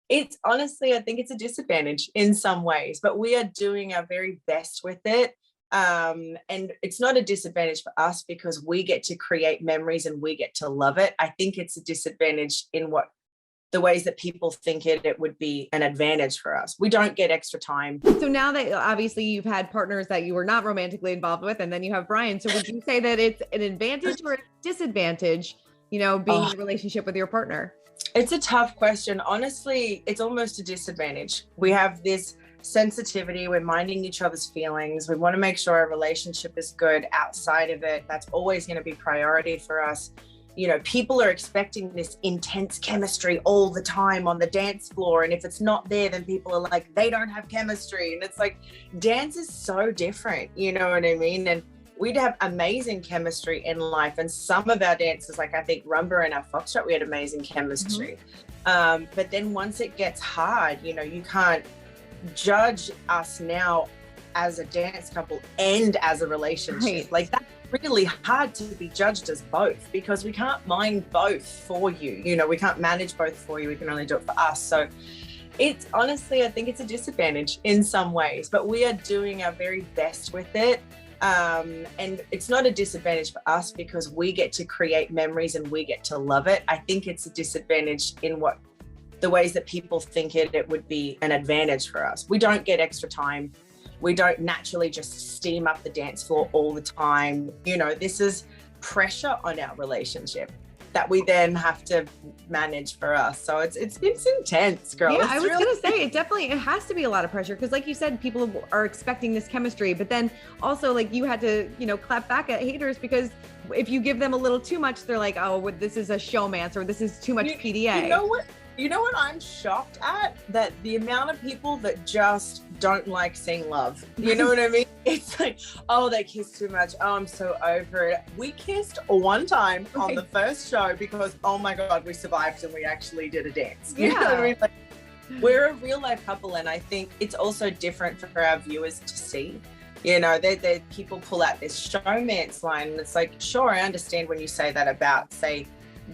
It's honestly, I think it's a disadvantage in some ways, but we are doing our very best with it. And it's not a disadvantage for us because we get to create memories and we get to love it. I think it's a disadvantage in what the ways that people think it would be an advantage for us. We don't get extra time. So now that obviously you've had partners that you were not romantically involved with, and then you have Brian. So would you say that it's an advantage or a disadvantage, being in a relationship with your partner? It's a tough question. Honestly, it's almost a disadvantage. We have this sensitivity. We're minding each other's feelings. We want to make sure our relationship is good outside of it. That's always going to be priority for us. People are expecting this intense chemistry all the time on the dance floor. And if it's not there, then people are like, they don't have chemistry. And it's like, dance is so different. You know what I mean? And we'd have amazing chemistry in life. And some of our dances, like I think Rumba and our Foxtrot, we had amazing chemistry. But then once it gets hard, you can't judge us now as a dance couple and as a relationship. Right. Like that's really hard to be judged as both because we can't mind both for you. We can't manage both for you. We can only do it for us. So it's honestly, I think it's a disadvantage in some ways, but we are doing our very best with it. And it's not a disadvantage for us because we get to create memories and we get to love it. I think it's a disadvantage in what the ways that people think it would be an advantage for us. We don't get extra time. We don't naturally just steam up the dance floor all the time. This is pressure on our relationship that we then have to manage for us. So it's intense, girl. Yeah, I was gonna say it has to be a lot of pressure because, like you said, people are expecting this chemistry, but then also like you had to, clap back at haters because if you give them a little too much, they're like, oh, this is a showmance or this is too much PDA. You know what I'm shocked at? That the amount of people that just don't like seeing love. You know what I mean? It's like, oh, they kissed too much. Oh, I'm so over it. We kissed one time on the first show because, oh my God, we survived and we actually did a dance. You know what I mean? Like, we're a real life couple, and I think it's also different for our viewers to see. They people pull out this showmance line, and it's like, sure, I understand when you say that about, say,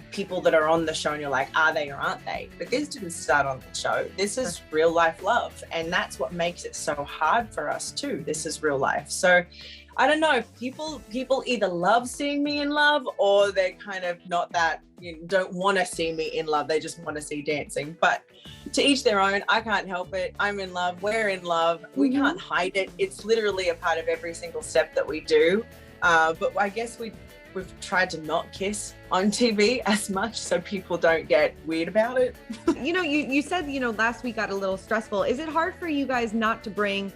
people that are on the show and you're like, are they or aren't they? But this didn't start on the show. This is real life love. And that's what makes it so hard for us too. This is real life. So I don't know, people either love seeing me in love or they're kind of not that, don't want to see me in love. They just want to see dancing. But to each their own. I can't help it. I'm in love. We're in love. We can't hide it. It's literally a part of every single step that we do. But I guess we've tried to not kiss on TV as much so people don't get weird about it. You said, last week got a little stressful. Is it hard for you guys not to bring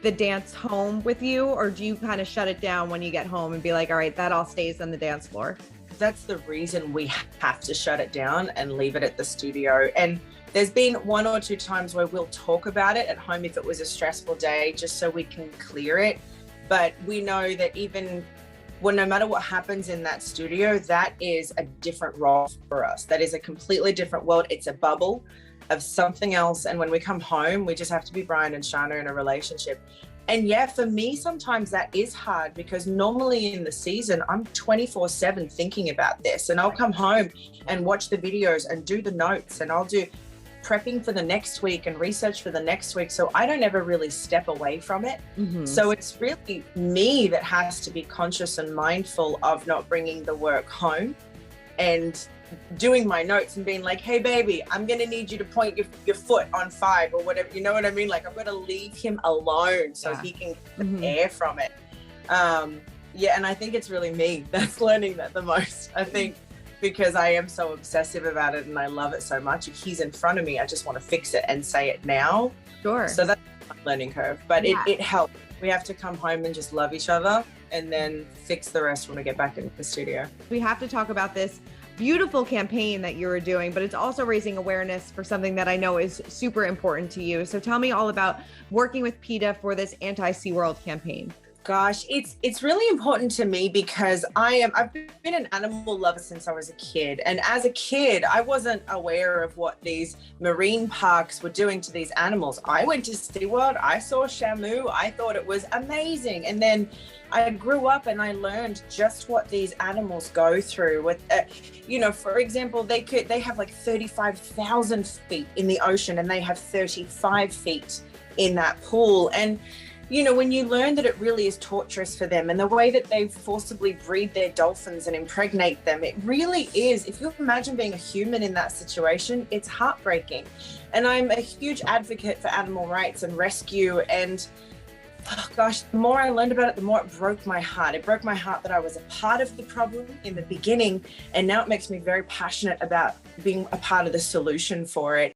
the dance home with you, or do you kind of shut it down when you get home and be like, all right, that all stays on the dance floor? That's the reason we have to shut it down and leave it at the studio. And there's been one or two times where we'll talk about it at home if it was a stressful day, just so we can clear it. But we know that no matter what happens in that studio, that is a different role for us. That is a completely different world. It's a bubble of something else. And when we come home, we just have to be Brian and Sharna in a relationship. And yeah, for me, sometimes that is hard because normally in the season, I'm 24/7 thinking about this, and I'll come home and watch the videos and do the notes, and I'll do prepping for the next week and research for the next week. So I don't ever really step away from it. So it's really me that has to be conscious and mindful of not bringing the work home and doing my notes and being like, hey baby, I'm going to need you to point your foot on 5 or whatever. You know what I mean? Like, I've got to leave him alone so he can get the air from it. And I think it's really me that's learning that the most. I think because I am so obsessive about it and I love it so much. If he's in front of me, I just want to fix it and say it now. Sure. So that's my learning curve, but it helps. We have to come home and just love each other and then fix the rest when we get back into the studio. We have to talk about this beautiful campaign that you were doing, but it's also raising awareness for something that I know is super important to you. So tell me all about working with PETA for this anti-SeaWorld campaign. Gosh, it's really important to me because I've been an animal lover since I was a kid. And as a kid, I wasn't aware of what these marine parks were doing to these animals. I went to SeaWorld, I saw Shamu, I thought it was amazing. And then I grew up and I learned just what these animals go through with, for example, they have like 35,000 feet in the ocean and they have 35 feet in that pool. And when you learn that it really is torturous for them and the way that they forcibly breed their dolphins and impregnate them, it really is. If you imagine being a human in that situation, it's heartbreaking. And I'm a huge advocate for animal rights and rescue. And gosh, the more I learned about it, the more it broke my heart. It broke my heart that I was a part of the problem in the beginning. And now it makes me very passionate about being a part of the solution for it.